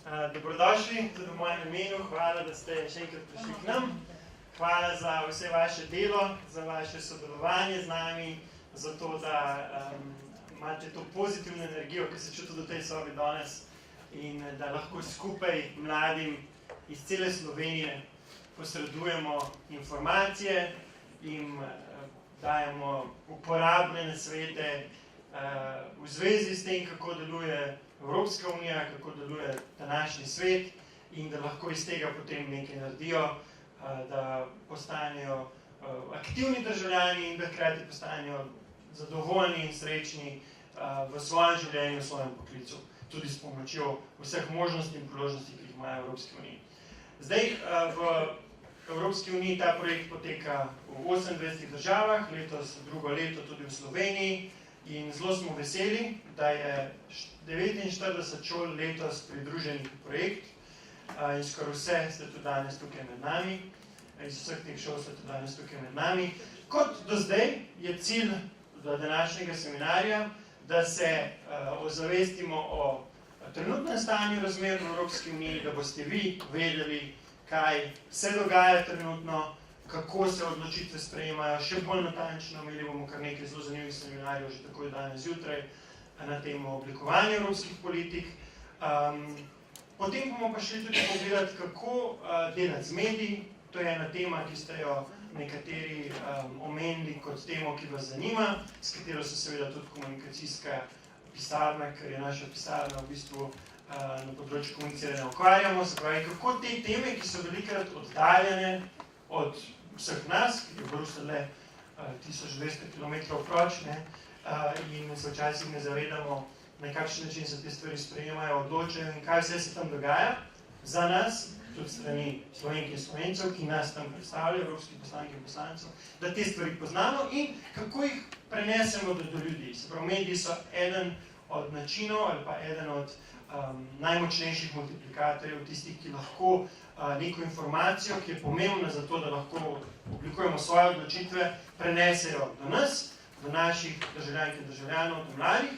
Dobrodošli tudi v mojem imenu, hvala, da ste še enkrat prišli k nam. Hvala za vse vaše delo, za vaše sodelovanje z nami, za to, da imate to pozitivno energijo, ki se čuti do tej sobi danes in da lahko skupaj mladim iz cele Slovenije posredujemo informacije, jim dajemo uporabne nasvete v zvezi s tem, kako deluje Evropska unija, kako deluje današnji svet in da lahko iz tega potem nekaj naredijo, da postanejo aktivni državljani in da hkrati postanejo zadovoljni in srečni v svojem življenju, v svojem poklicu, tudi s pomočjo vseh možnosti in priložnosti, ki jih imajo Evropske unije. Zdaj, v Evropski uniji ta projekt poteka v 28 državah, letos drugo leto tudi v Sloveniji in zelo smo veseli, da je 49 šol letos pridruženih v projekt in skoraj vse ste tudi danes tukaj med nami, iz vseh teh šol ste tudi danes tukaj med nami. Kot do zdaj je cilj današnjega seminarja, da se ozavestimo o trenutnem stanju razmer v Evropski uniji, da boste vi vedeli, kaj se dogaja trenutno, kako se odločitve sprejemajo, še bolj natančno, imeli bomo kar nekaj zelo zanimivih seminarjev, že takoj danes zjutraj, na temo oblikovanja evropskih politik. Potem bomo pa šli tudi pogledati, kako delati z mediji. To je ena tema, ki ste jo nekateri omenili kot temo, ki vas zanima, s katero se seveda tudi komunikacijska pisarna, ker je naša pisarna v bistvu na področju komuniciranja ukvarjamo. Se pravi, kako te teme, ki so velikrat oddaljene od vseh nas, ki je Bruselj le 1200 km proč, in se včasih ne zavedamo, na kakšen način se te stvari sprejemajo, odločajo in kaj vse se tam dogaja za nas, tudi strani Slovenk in Slovencev, ki nas tam predstavljajo, evropskih poslank in poslancev, da te stvari poznamo in kako jih prenesemo do ljudi. Se pravi, mediji so eden od načinov ali pa eden od najmočnejših multiplikatorjev, tistih, ki lahko neko informacijo, ki je pomembna za to, da lahko oblikujemo svoje odločitve, prenesejo do nas, do naših državljank in državljanov, do mladih,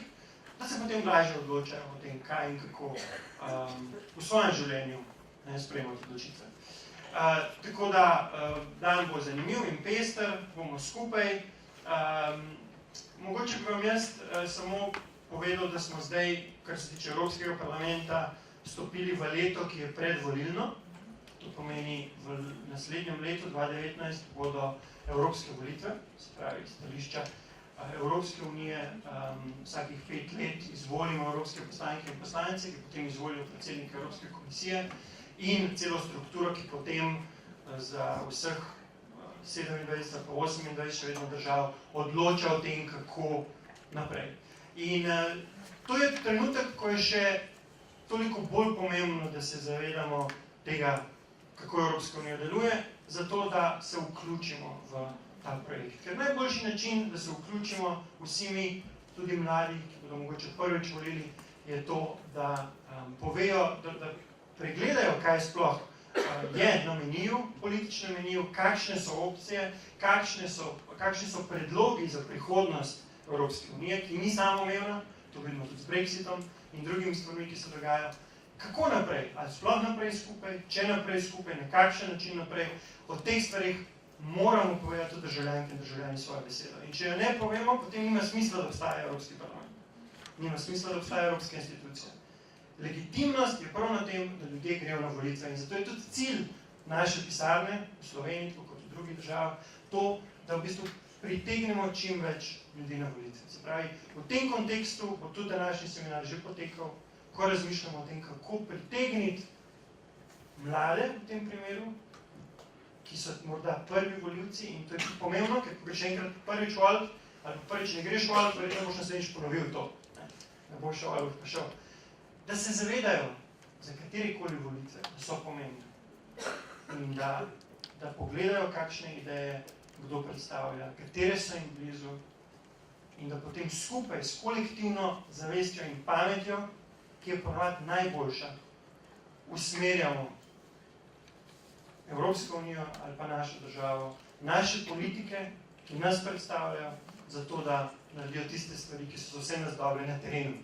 da se potem lažje odločajo o tem, kaj in kako v svojem življenju sprejemati odločitve. Tako da dan bo zanimiv in pester, bomo skupaj. Mogoče bi vam jaz samo povedal, da smo zdaj, kar se tiče Evropskega parlamenta, vstopili v leto, ki je predvolilno. To pomeni, v naslednjem letu, 2019, bodo evropske volitve, se pravi, stališča Evropske unije, vsakih 5 let izvolimo evropske poslanke in poslance, ki potem izvolijo predsednika Evropske komisije in celo strukturo, ki potem za vseh 27 pa 28 še vedno držav odloča o tem, kako naprej. In to je trenutek, ko je še toliko bolj pomembno, da se zavedamo tega, kako Evropska unija deluje, zato da se vključimo v ta projekt. Ker najboljši način, da se vključimo vsi mi, tudi mladi, ki bodo mogoče prvič volili, je to, da povejo, da pregledajo, kaj sploh je na meniju, političnem meniju, kakšne so opcije, kakšni so predlogi za prihodnost Evropske unije, ki ni samoumevna, to vidimo tudi z Brexitom in drugimi stvarmi, ki se dogajajo. Kako naprej? Ali sploh naprej skupaj? Če naprej skupaj? Na kakšen način naprej? O teh stvarih moramo povedati tudi državljanke in državljani svojo besedo. In če jo ne povemo, potem nima smisla, da obstaja Evropski parlament. Nima smisla, da obstaja Evropska institucija. Legitimnost je prav na tem, da ljudje grejo na volitve. In zato je tudi cilj naše pisarne v Sloveniji, tako kot v drugih državah, to, da v bistvu pritegnemo čim več ljudi na volitve. Se pravi, v tem kontekstu bo tudi današnji seminar že potekal, ko razmišljamo o tem, kako pritegniti mlade v tem primeru, ki so morda prvi volivci in to je tudi pomembno, ker ko greš enkrat prvič voliti, ali prvič ne greš voliti, verjetno boš naslednjič ponovil to. Ne boš šel ali boš pa šel. Da se zavedajo, za katerikoli volitve, da so pomembne. In da pogledajo, kakšne ideje kdo predstavlja, katere so jim blizu in da potem skupaj s kolektivno zavestjo in pametjo, ki je ponavadi najboljša, usmerjamo Evropsko unijo ali pa našo državo, naše politike, ki nas predstavljajo, zato da naredijo tiste stvari, ki so za vse nas dobre na terenu.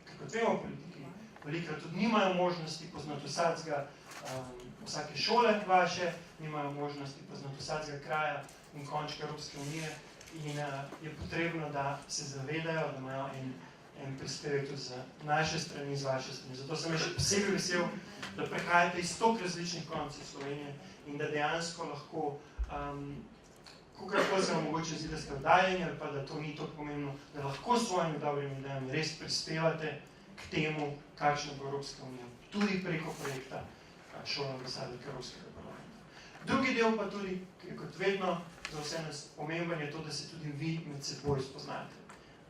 Ker kot vemo v politiki, velikrat tudi nimajo možnosti poznati vsake šole vaše, nimajo možnosti poznati vsakega kraja in končka Evropske unije in je potrebno, da se zavedajo, da imajo en prispevek tudi z naše strani, z vaše strani. Zato sem še posebej vesel, da prihajate iz toliko različnih koncev Slovenije in da dejansko lahko, kakorkoli se vam mogoče zdi, da ste oddaljeni ali pa da to ni toliko pomembno, da lahko s svojimi dobrimi idejami res prispevate k temu, kakšna bo Evropska unija, tudi preko projekta Šola ambasadorke Evropskega parlamenta. Drugi del pa tudi, ki je kot vedno za vse nas pomemben, je to, da se tudi vi med seboj spoznate.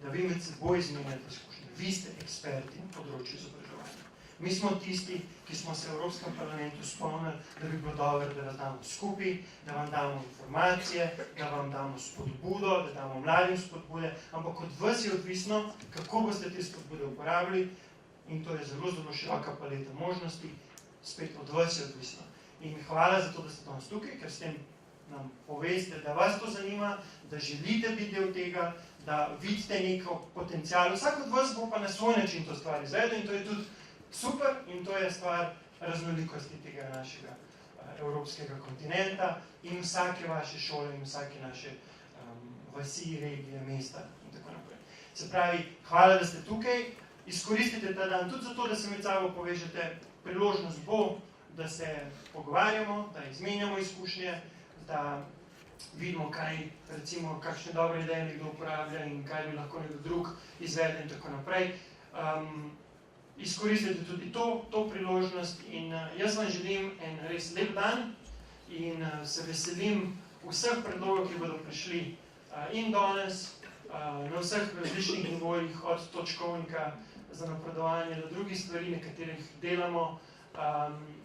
Da vi med seboj izmenjate izkušnje. Vi ste eksperti na področju izobraževanja. Mi smo tisti, ki smo se v Evropskem parlamentu spomnili, da bi bilo dobro, da vas damo skupaj, da vam damo informacije, da vam damo spodbudo, da damo mladim spodbude, ampak od vas je odvisno, kako boste te spodbude uporabili in to je zelo, zelo široka paleta možnosti, spet od vas je odvisno. In hvala za to, da ste danes tukaj, ker s tem nam poveste, da vas to zanima, da želite biti del tega, da vidite neko potencial. Vsak od vas bo pa na svoj način to stvar izvedel in to je tudi super in to je stvar raznolikosti tega našega evropskega kontinenta in vsake vaše šole in vsake naše vasi, regije, mesta in tako naprej. Se pravi, hvala, da ste tukaj. Izkoristite ta dan tudi zato, da se med sabo povežete. Priložnost bo, da se pogovarjamo, da izmenjamo izkušnje, da vidimo, kaj, recimo, kakšne dobre ideje nekdo uporablja in kaj bi lahko nekdo drug izvedel in tako naprej. Izkoristite tudi to priložnost in jaz vam želim en res lep dan in se veselim vseh predlogov, ki bodo prišli in danes na vseh različnih nivojih, od točkovnika za napredovanje do drugih stvari, na katerih delamo,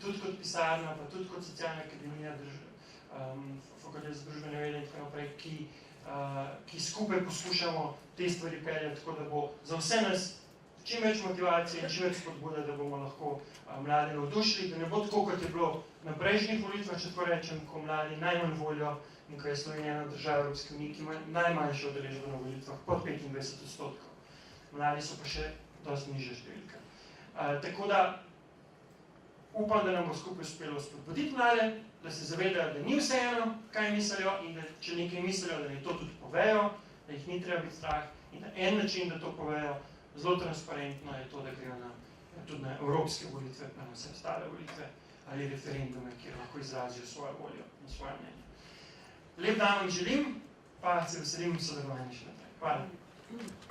tudi kot pisarna, pa tudi kot socialna akademija, fakultet za družbene vede in tako naprej, ki skupaj poskušamo te stvari peljati, tako da bo za vse nas čim več motivacije in čim več spodbude, da bomo lahko mladi navdušili, da ne bo tako, kot je bilo na prejšnjih volitvah, če tako rečem, ko mladi najmanj volijo in ko je Slovenija ena država Evropske unije, ki ima najmanjšo udeležbo na volitvah, pod 25%. Mladi so pa še dosti nižja številka. Tako da upam, da nam bo skupaj uspelo spodbuditi mlade, da se zavedajo, da ni vseeno, kaj mislijo in da če nekaj mislijo, da ne to tudi povejo, da jih ni treba biti strah in da en način, da to povejo, zelo transparentno je to, da grejo tudi na evropske volitve, pa na vse ostale volitve ali referendume, kjer lahko izrazijo svojo voljo in svoje mnenje. Lep dan vam želim, pa se veselim sodelovanja še naprej. Hvala.